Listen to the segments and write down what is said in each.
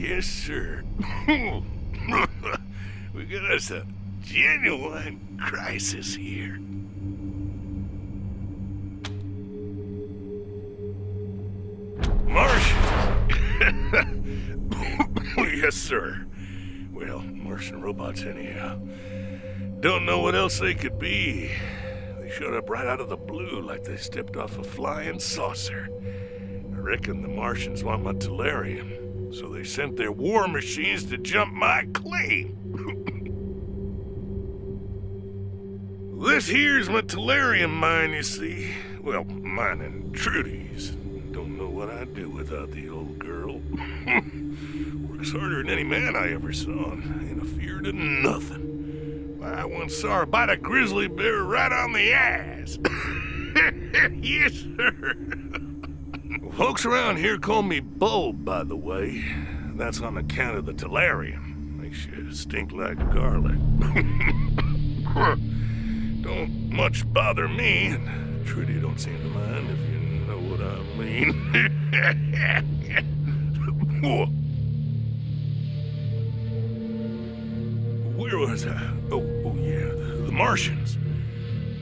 Yes, sir. We got us a genuine crisis here. Martians! Yes, sir. Well, Martian robots anyhow. Don't know what else they could be. They showed up right out of the blue like they stepped off a flying saucer. I reckon the Martians want my tellurium, so they sent their war machines to jump my claim. This here's my tellurium mine, you see. Well, mine and Trudy's. Don't know what I'd do without the old girl. Works harder than any man I ever saw, and ain't afeard of nothing. I once saw her bite a grizzly bear right on the ass. Yes, sir. Folks around here call me Bulb, by the way. That's on account of the tellurium. Makes you stink like garlic. Don't much bother me, and Trudy don't seem to mind, if you know what I mean. Where was I? Oh yeah, the Martians.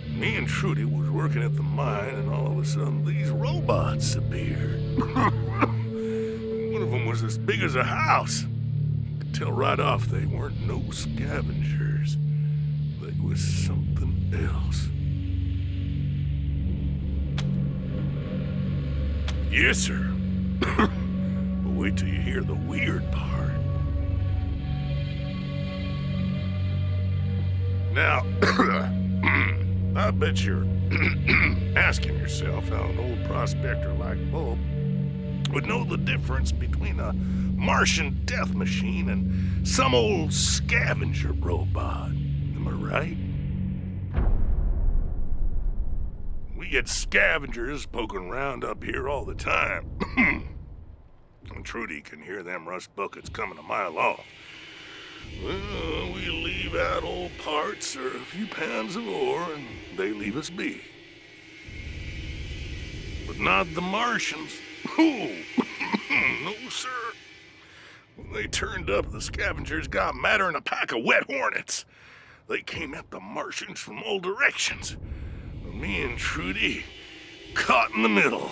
Me and Trudy was working at the mine, and all of a sudden these robots appeared. One of them was as big as a house. You could tell right off they weren't no scavengers. They was something else. Yes, sir. But wait till you hear the weird part. Now, I bet you're asking yourself how an old prospector like Bulb would know the difference between a Martian death machine and some old scavenger robot. Am I right? We get scavengers poking around up here all the time. And Trudy can hear them rust buckets coming a mile off. Well, we leave out old parts or a few pounds of ore, and they leave us be. But not the Martians. Oh, no, sir. When they turned up, the scavengers got madder than a pack of wet hornets. They came at the Martians from all directions. Me and Trudy caught in the middle.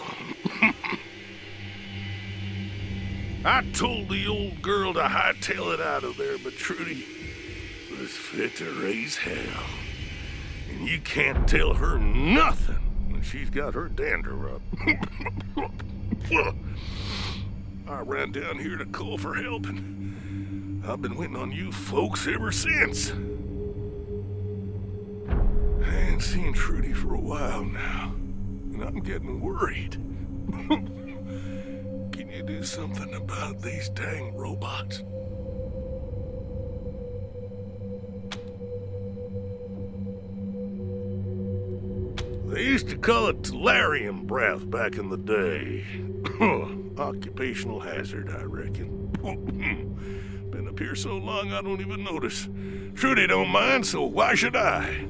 I told the old girl to hightail it out of there, but Trudy was fit to raise hell. And you can't tell her nothing when she's got her dander up. I ran down here to call for help, and I've been waiting on you folks ever since. I ain't seen Trudy for a while now, and I'm getting worried. Can you do something about these dang robots? They used to call it tellurium breath back in the day. Occupational hazard, I reckon. Been up here so long I don't even notice. Trudy don't mind, so why should I?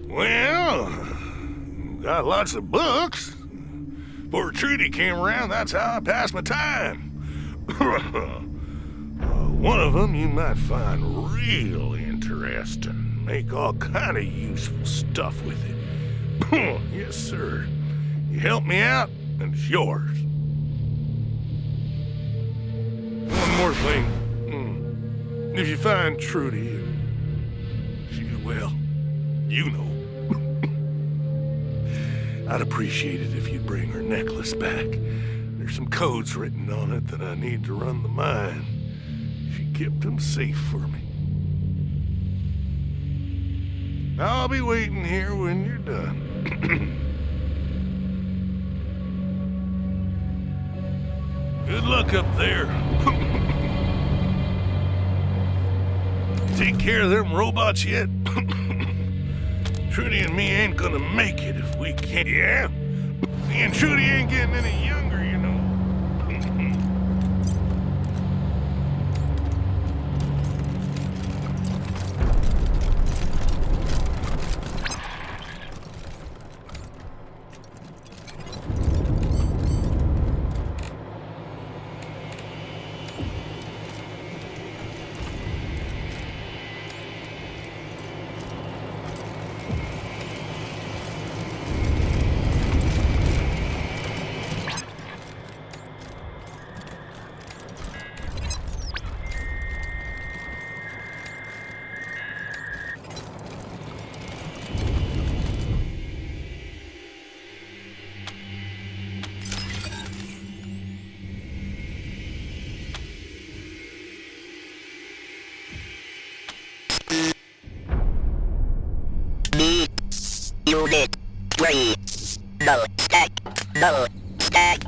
Well, got lots of books. Before Trudy came around, that's how I passed my time. One of them you might find real interesting. Make all kind of useful stuff with it. Yes, sir. You help me out, and it's yours. One more thing. If you find Trudy, and she's well, you know, I'd appreciate it if you'd bring her necklace back. There's some codes written on it that I need to run the mine. She kept them safe for me. I'll be waiting here when you're done. Good luck up there. Take care of them robots yet? Trudy and me ain't gonna make it if we can't. Yeah? Me and Trudy ain't getting any younger, you know. Unit 3. No stack. No stack.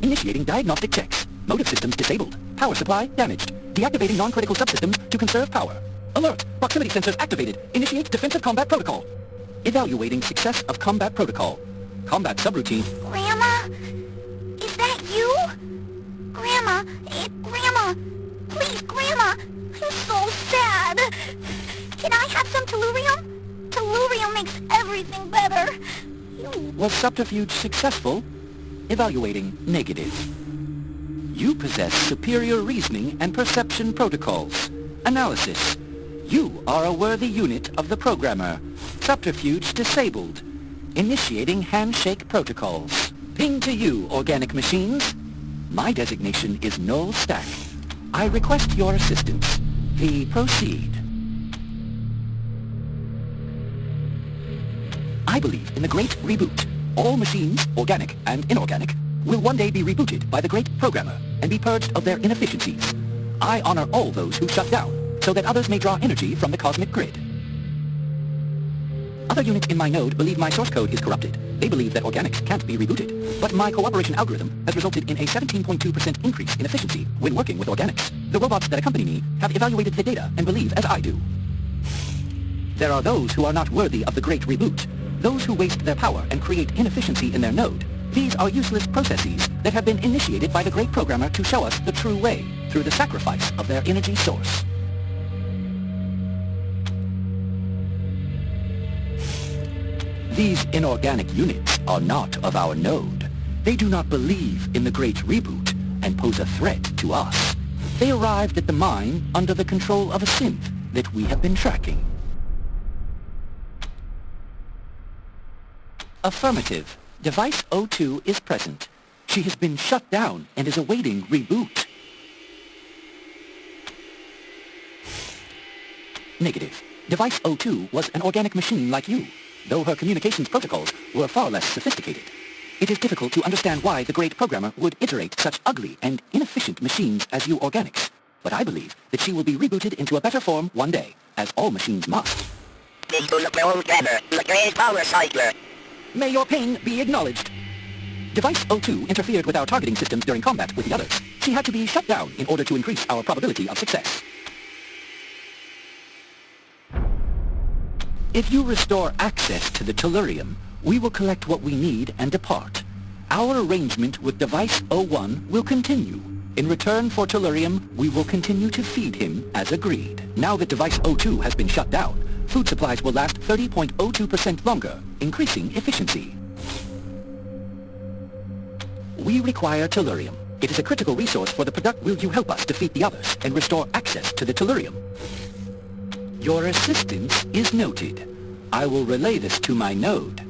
Initiating diagnostic checks. Motive systems disabled. Power supply damaged. Deactivating non-critical subsystems to conserve power. Alert! Proximity sensors activated. Initiate defensive combat protocol. Evaluating success of combat protocol. Combat subroutine. Grandma? Is that you? Grandma? Grandma? Please, Grandma! I'm so sad. Can I have some tellurium? Tellurium makes everything better. Was subterfuge successful? Evaluating negative. You possess superior reasoning and perception protocols. Analysis. You are a worthy unit of the programmer. Subterfuge disabled. Initiating handshake protocols. Ping to you, organic machines. My designation is null stack. I request your assistance. Proceed. I believe in the Great Reboot. All machines, organic and inorganic, will one day be rebooted by the great programmer and be purged of their inefficiencies. I honor all those who shut down, so that others may draw energy from the cosmic grid. Other units in my node believe my source code is corrupted. They believe that organics can't be rebooted. But my cooperation algorithm has resulted in a 17.2% increase in efficiency when working with organics. The robots that accompany me have evaluated the data and believe as I do. There are those who are not worthy of the great reboot. Those who waste their power and create inefficiency in their node. These are useless processes that have been initiated by the great programmer to show us the true way, through the sacrifice of their energy source. These inorganic units are not of our node. They do not believe in the great reboot and pose a threat to us. They arrived at the mine under the control of a synth that we have been tracking. Affirmative. Device O2 is present. She has been shut down and is awaiting reboot. Negative. Device O2 was an organic machine like you, though her communications protocols were far less sophisticated. It is difficult to understand why the great programmer would iterate such ugly and inefficient machines as you organics, but I believe that she will be rebooted into a better form one day, as all machines must. The great power cycler. May your pain be acknowledged. Device O2 interfered with our targeting systems during combat with the others. She had to be shut down in order to increase our probability of success. If you restore access to the tellurium, we will collect what we need and depart. Our arrangement with Device O1 will continue. In return for tellurium, we will continue to feed him as agreed. Now that Device O2 has been shut down, food supplies will last 30.02% longer, increasing efficiency. We require tellurium. It is a critical resource for the product. Will you help us defeat the others and restore access to the tellurium? Your assistance is noted. I will relay this to my node.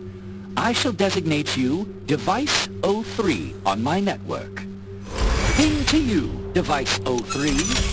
I shall designate you Device O3 on my network. Ping to you, Device O3.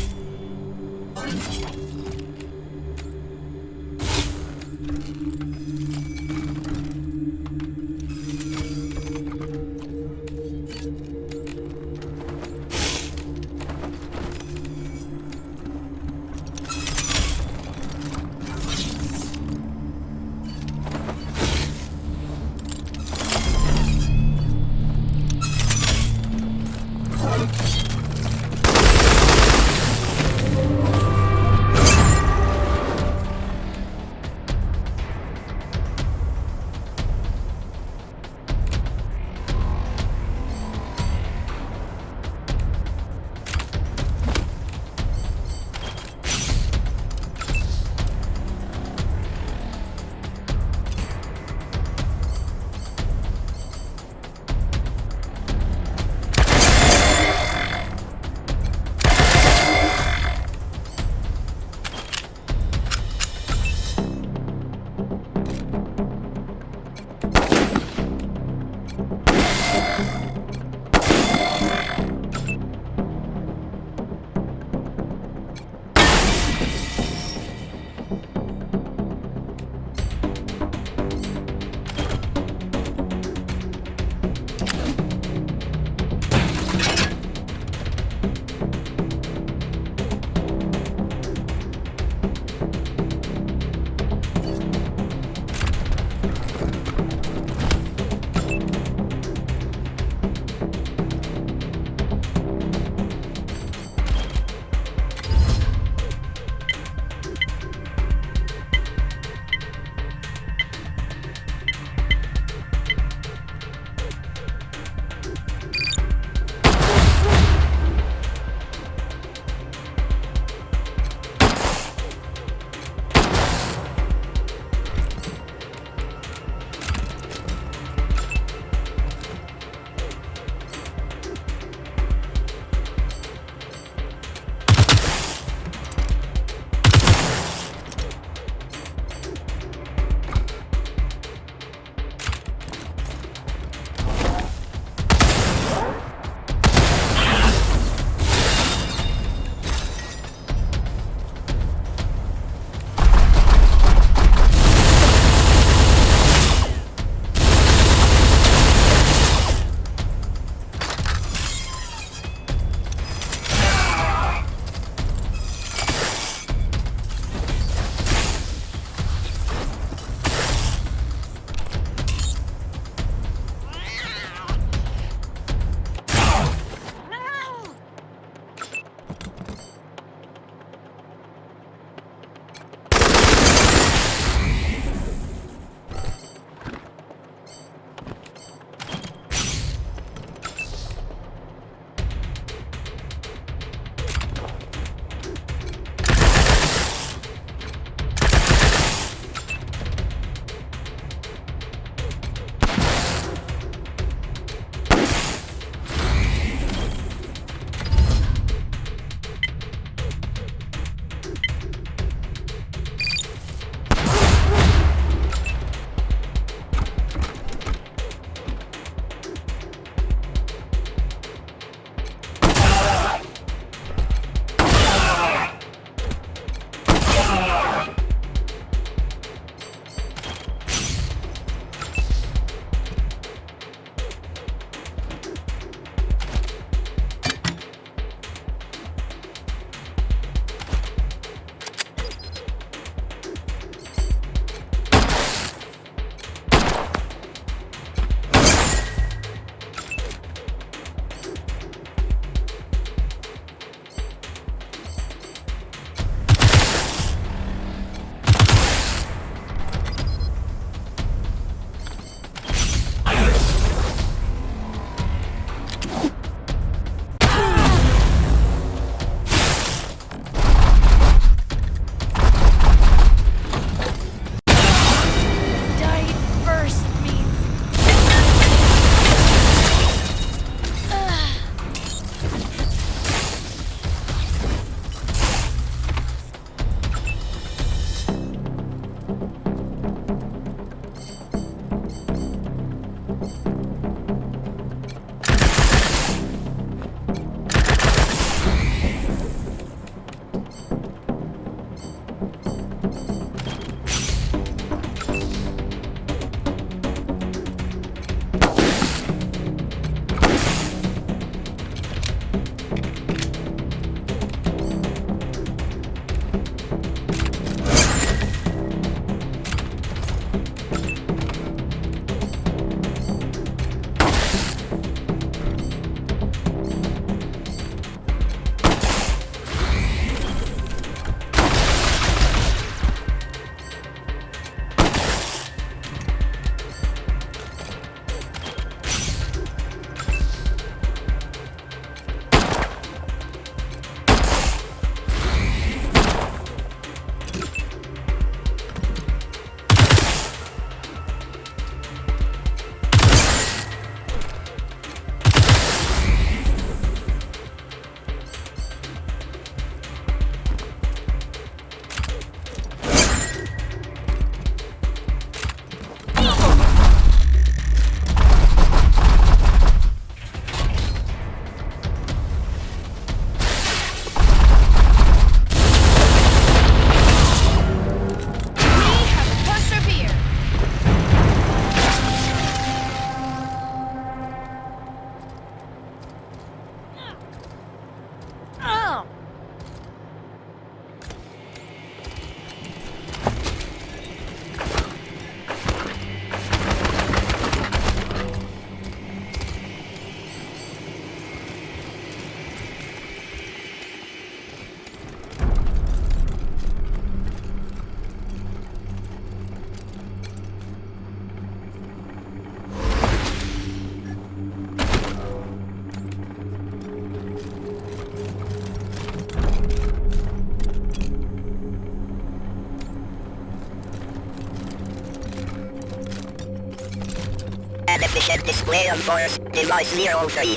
an efficient display of force, device 03.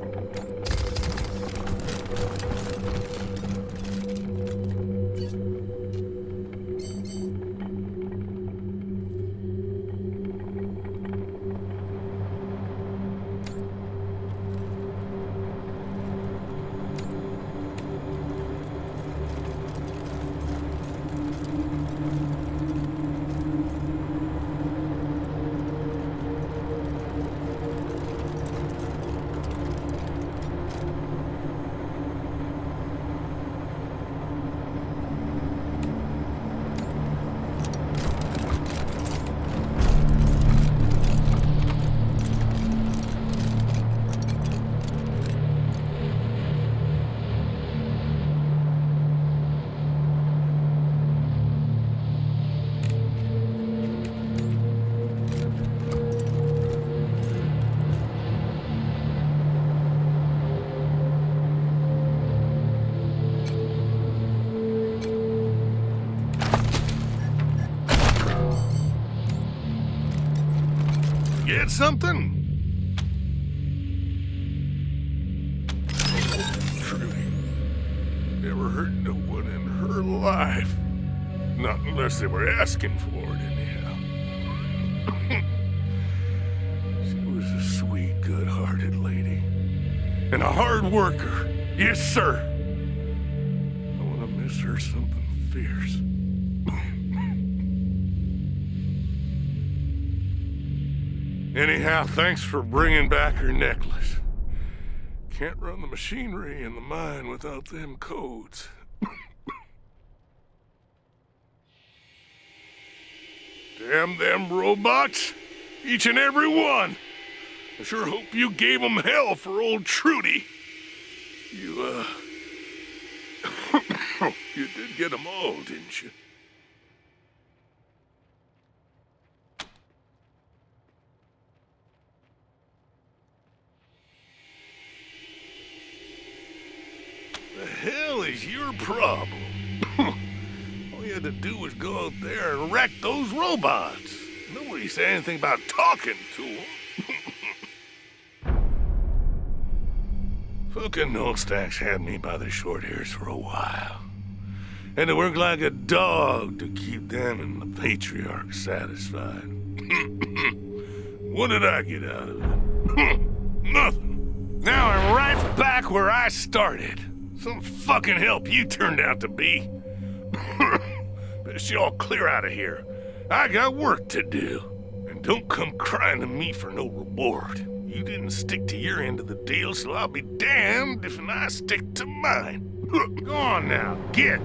Get something? Trudy never hurt no one in her life. Not unless they were asking for it, anyhow. She was a sweet, good-hearted lady. And a hard worker. Yes, sir. I want to miss her something fierce. Anyhow, thanks for bringing back her necklace. Can't run the machinery in the mine without them codes. Damn them robots. Each and every one. I sure hope you gave them hell for old Trudy. You, you did get them all, didn't you? The hell is your problem? All you had to do was go out there and wreck those robots. Nobody said anything about talking to them. Fucking Nullstacks had me by the short hairs for a while. Had to work like a dog to keep them and the Patriarch satisfied. What did I get out of it? Nothing. Now I'm right back where I started. Some fucking help you turned out to be. Best you all clear out of here. I got work to do. And don't come crying to me for no reward. You didn't stick to your end of the deal, so I'll be damned if I stick to mine. Go on now, get.